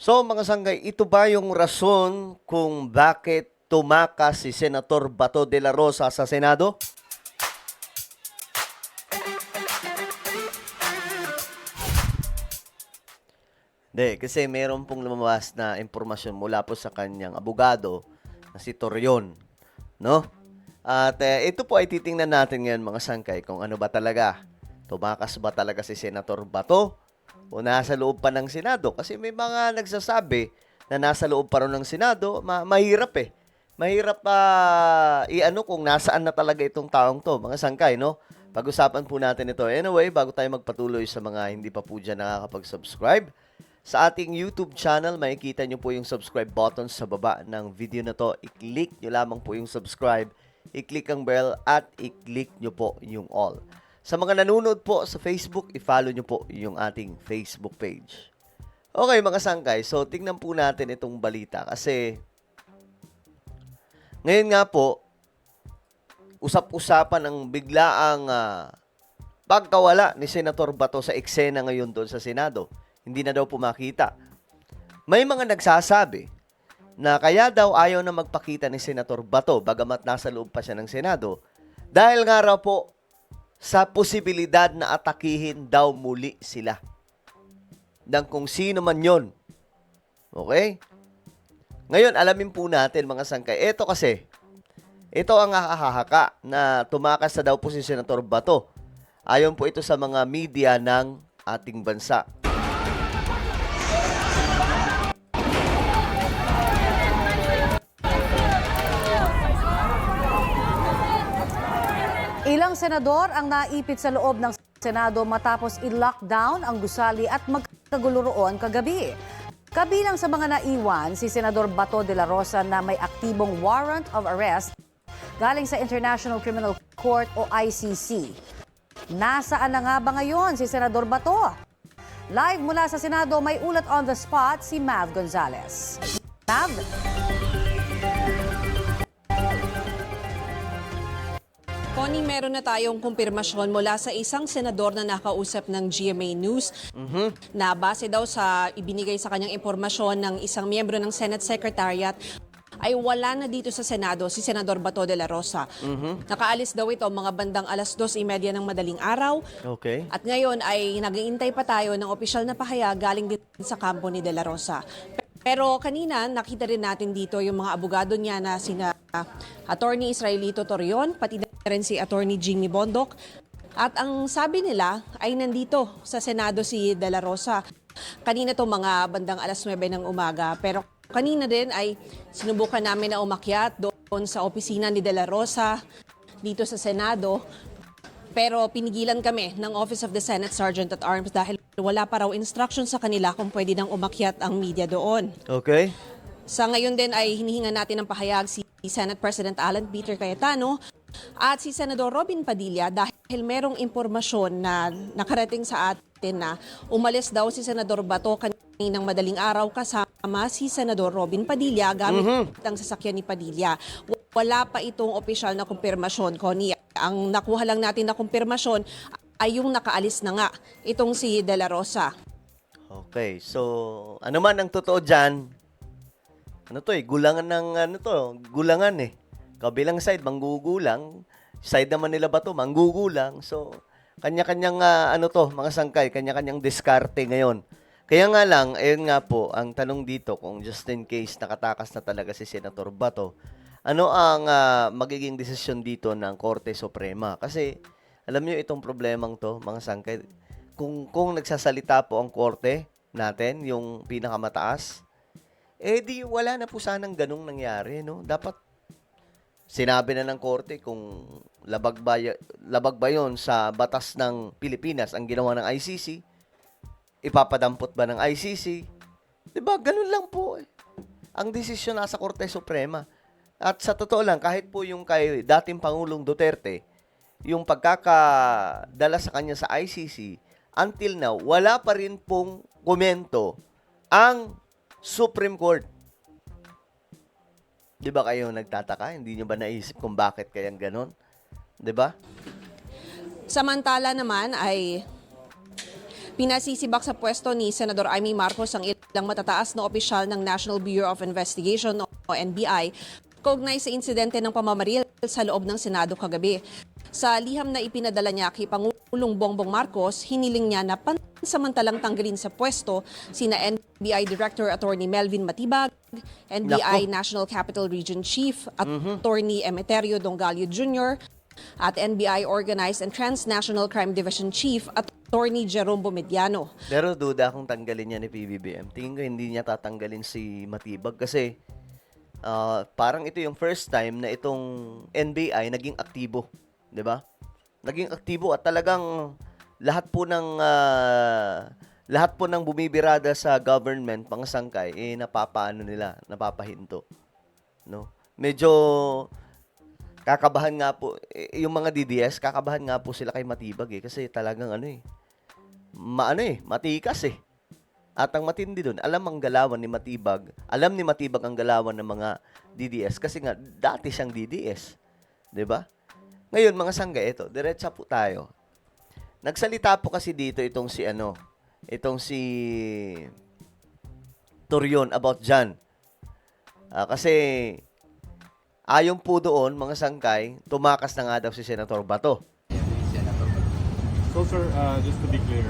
So mga sanggay, ito ba yung rason kung bakit tumakas si Senator Bato de la Rosa sa Senado? Hindi, kasi meron pong lumabas na impormasyon mula po sa kanyang abogado na si Torion, no? At ito po ay titingnan natin ngayon mga sangkay kung ano ba talaga. Tumakas ba talaga si Senator Bato o nasa loob pa ng Senado? Kasi may mga nagsasabi na nasa loob pa rin ng Senado, mahirap eh. Mahirap pa i-ano kung nasaan na talaga itong taong to, mga sangkay, no? Pag-usapan po natin ito. Anyway, bago tayo magpatuloy sa mga hindi pa po dyan nakakapag-subscribe, sa ating YouTube channel, makikita nyo po yung subscribe button sa baba ng video na to. I-click nyo lamang po yung subscribe, i-click ang bell, at i-click nyo po yung all. Sa mga nanonood po sa Facebook, i-follow nyo po yung ating Facebook page. Okay mga sangkay, so tingnan po natin itong balita kasi ngayon nga po, usap-usapan ang biglaang pagkawala ni Senator Bato sa eksena ngayon doon sa Senado. Hindi na daw pumakita. May mga nagsasabi na kaya daw ayaw na magpakita ni Senator Bato bagamat nasa loob pa siya ng Senado dahil nga raw po sa posibilidad na atakihin daw muli sila ng kung sino man yon. Okay? Ngayon, alamin po natin mga sangkay. Ito kasi, ito ang hahahaka na tumakas na daw po si Senator Bato. Ayon po ito sa mga media ng ating bansa. Ilang senador ang naipit sa loob ng Senado matapos i-lockdown ang gusali at magkagulo roon kagabi. Kabilang sa mga naiwan, si Senador Bato de la Rosa na may aktibong warrant of arrest galing sa International Criminal Court o ICC. Nasaan na nga ba ngayon si Senador Bato? Live mula sa Senado, may ulat on the spot si Mav Gonzalez. Mav? Connie, meron na tayong kumpirmasyon mula sa isang senador na nakausap ng GMA News na base daw sa ibinigay sa kanyang impormasyon ng isang miyembro ng Senate Secretariat ay wala na dito sa Senado si Senador Bato de la Rosa. Nakaalis daw ito mga bandang 2:30 ng madaling araw. Okay. At ngayon ay nag-iintay pa tayo ng opisyal na pahayag galing din sa kampo ni de la Rosa. Pero kanina nakita rin natin dito yung mga abogado niya na sina Attorney Israelito Torion, pati na rin si Attorney Jimmy Bondoc. At ang sabi nila ay nandito sa Senado si De La Rosa. Kanina to mga bandang 9:00 ng umaga. Pero kanina din ay sinubukan namin na umakyat doon sa opisina ni De La Rosa dito sa Senado. Pero pinigilan kami ng Office of the Senate Sergeant at Arms dahil wala pa raw instruction sa kanila kung pwede nang umakyat ang media doon. Okay. Sa ngayon din ay hinihinga natin ng pahayag si Senate President Alan Peter Cayetano at si Senador Robin Padilla dahil merong impormasyon na nakarating sa atin na umalis daw si Senador Bato kaninang madaling araw kasama si Senador Robin Padilla gamit ang sasakyan ni Padilla. Wala pa itong opisyal na kumpirmasyon, Connie. Ang nakuha lang natin na kumpirmasyon ay yung nakaalis na nga itong si De La Rosa. Okay, so ano man ang totoo dyan, ano to eh, gulangan ng ano to, gulangan eh. Kabilang side, manggugulang. Side naman nila ba to, manggugulang. So, kanya-kanyang ano to, mga sangkay, kanya-kanyang diskarte ngayon. Kaya nga lang, ayun nga po, ang tanong dito, kung just in case nakatakas na talaga si Senator Bato, ano ang magiging desisyon dito ng Korte Suprema? Kasi, alam niyo itong problemang to, mga sangkay, kung nagsasalita po ang Korte natin, yung pinakamataas, eh di wala na po sanang ganung nangyari, no? Dapat sinabi na ng Korte kung labag ba yun sa batas ng Pilipinas ang ginawa ng ICC, ipapadampot ba ng ICC? Diba? Ganun lang po eh. Ang desisyon nasa Korte Suprema. At sa totoo lang, kahit po yung kay dating Pangulong Duterte, yung pagkakadala sa kanya sa ICC, until now, wala pa rin pong komento ang Supreme Court. Di ba kayo nagtataka? Hindi nyo ba naisip kung bakit kayang ganon? Di ba? Samantala naman ay pinasisibak sa pwesto ni Senador Amy Marcos ang ilang matataas na opisyal ng National Bureau of Investigation o NBI kaugnay sa insidente ng pamamaril sa loob ng Senado kagabi. Sa liham na ipinadala niya kay Pangulong Bongbong Marcos, hiniling niya na pansamantalang tanggalin sa pwesto sina NBI Director Attorney Melvin Matibag, NBI National Capital Region Chief Attorney Emeterio Dongalio Jr., at NBI Organized and Transnational Crime Division Chief Attorney Jerome Bomediano. Pero duda kung tanggalin niya ni PBBM. Tingin ko hindi niya tatanggalin si Matibag kasi parang ito yung first time na itong NBI naging aktibo, 'di ba? Naging aktibo at talagang lahat po ng bumibirada sa government pangsangkay napapaano nila, napapahinto, no? Medyo kakabahan nga po yung mga DDS, kakabahan nga po sila kay Matibag kasi talagang matikas eh. At ang matindi doon, alam ang galawan ni Matibag, alam ni Matibag ang galawan ng mga DDS kasi nga dati siyang DDS, 'di ba? Ngayon mga sangga, ito, diretsa po tayo. Nagsalita po kasi dito itong si Torion about dyan. Kasi ayon po doon, mga sangkay, tumakas na nga daw si Senator Bato. So sir, just to be clear,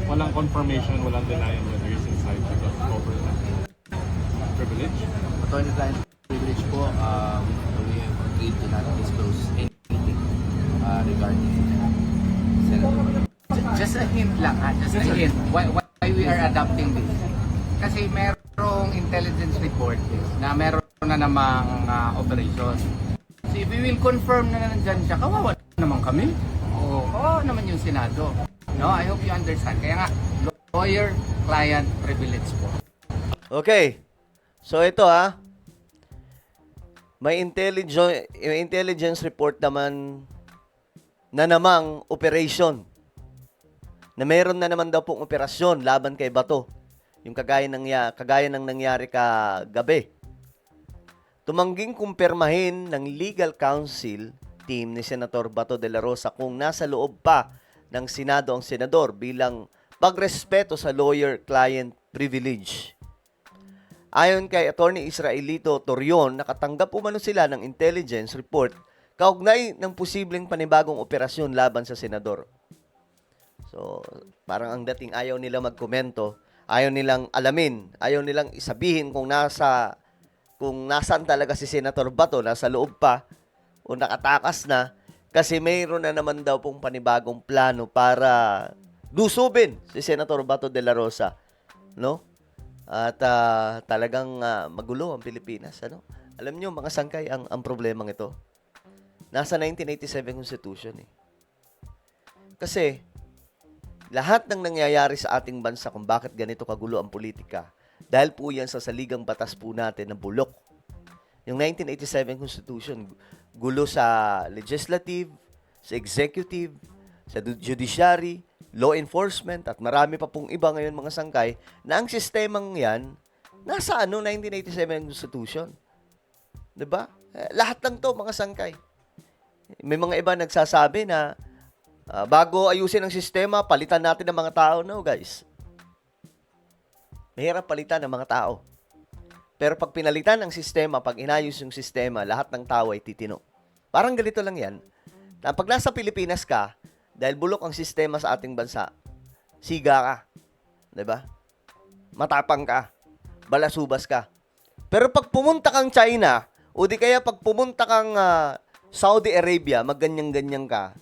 walang confirmation, walang denial whether he's inside because of privilege? Attorney-client privilege po, we have agreed to not disclose anything regarding Senator. Just a hint lang just a hint. Why we are adopting this? Kasi merong intelligence report na meron na namang operation. So if we will confirm na nandyan siya, kawawa naman kami. Oo naman yung Senado. No, I hope you understand. Kaya nga, lawyer-client privilege po. Okay. So ito may intelligence report naman na namang operation. Na meron na naman daw pong operasyon laban kay Bato. Yung kagaya ng nangyari kagabi. Tumangging kumpirmahin ng legal counsel team ni Senator Bato de la Rosa kung nasa loob pa ng Senado ang senador bilang pagrespeto sa lawyer-client privilege. Ayon kay Attorney Israelito Torion, nakatanggap umano sila ng intelligence report kaugnay ng posibleng panibagong operasyon laban sa senador. So, parang ang dating ayaw nila magkomento, ayaw nilang alamin, ayaw nilang isabihin kung nasaan talaga si Senator Bato, nasa loob pa o nakatakas na, kasi mayroon na naman daw pong panibagong plano para lusubin si Senator Bato de la Rosa, no? At talagang magulo ang Pilipinas, ano? Alam niyo mga sangkay ang problemang ito. Nasa 1987 Constitution eh. Kasi lahat ng nangyayari sa ating bansa kung bakit ganito kagulo ang politika, dahil po yan sa saligang batas po natin na bulok. Yung 1987 Constitution, gulo sa legislative, sa executive, sa judiciary, law enforcement, at marami pa pong iba ngayon mga sangkay, na ang sistemang yan, nasa 1987 Constitution. Diba? Lahat ng to mga sangkay. May mga iba nagsasabi na bago ayusin ang sistema, palitan natin ng mga tao. No, guys. Mahirap palitan ng mga tao. Pero pag pinalitan ang sistema, pag inayos yung sistema, lahat ng tao ay titino. Parang ganito lang yan. Na pag nasa Pilipinas ka, dahil bulok ang sistema sa ating bansa, siga ka. Diba? Matapang ka. Balasubas ka. Pero pag pumunta kang China, o di kaya pag pumunta kang Saudi Arabia, magganyan-ganyan ka,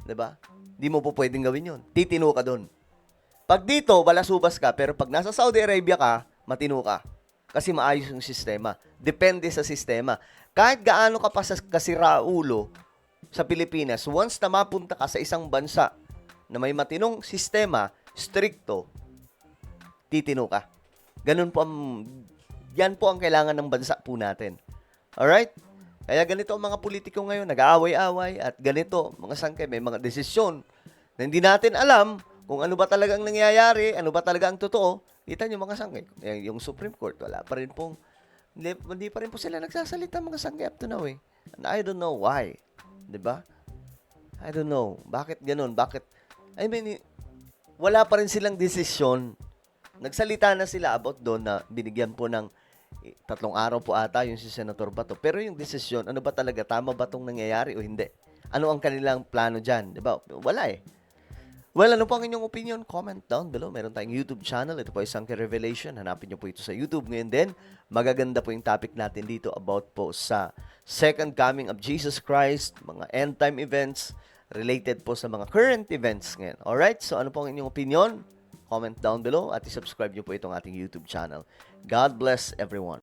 diba? Di mo po pwedeng gawin yun. Titino ka dun. Pag dito, balasubas ka, pero pag nasa Saudi Arabia ka, matino ka. Kasi maayos yung sistema. Depende sa sistema. Kahit gaano ka pa kasiraulo sa Pilipinas, once na mapunta ka sa isang bansa na may matinong sistema, stricto, titino ka. Yan po ang kailangan ng bansa po natin. Alright? Kaya ganito ang mga politiko ngayon, nag-aaway-away at ganito, mga sangkay, may mga desisyon na hindi natin alam kung ano ba talaga ang nangyayari, ano ba talaga ang totoo. Kita nyo mga sangkay, yung Supreme Court, hindi pa rin po sila nagsasalita mga sangkay up to now eh. And I don't know why. Diba? I don't know. Bakit ganun? Wala pa rin silang desisyon nagsalita na sila about doon na binigyan po ng 3 araw po ata yung si Senator Bato. Pero yung desisyon, ano ba talaga, tama ba itong nangyayari o hindi? Ano ang kanilang plano dyan? Diba? Wala eh. Well, ano po ang inyong opinion? Comment down below. Meron tayong YouTube channel. Ito po ay Sangke Revelation. Hanapin niyo po ito sa YouTube. Ngayon din, magaganda po yung topic natin dito about po sa second coming of Jesus Christ, mga end time events, related po sa mga current events ngayon. Alright? So, ano po ang inyong opinion? Comment down below at i-subscribe niyo po itong ating YouTube channel. God bless everyone.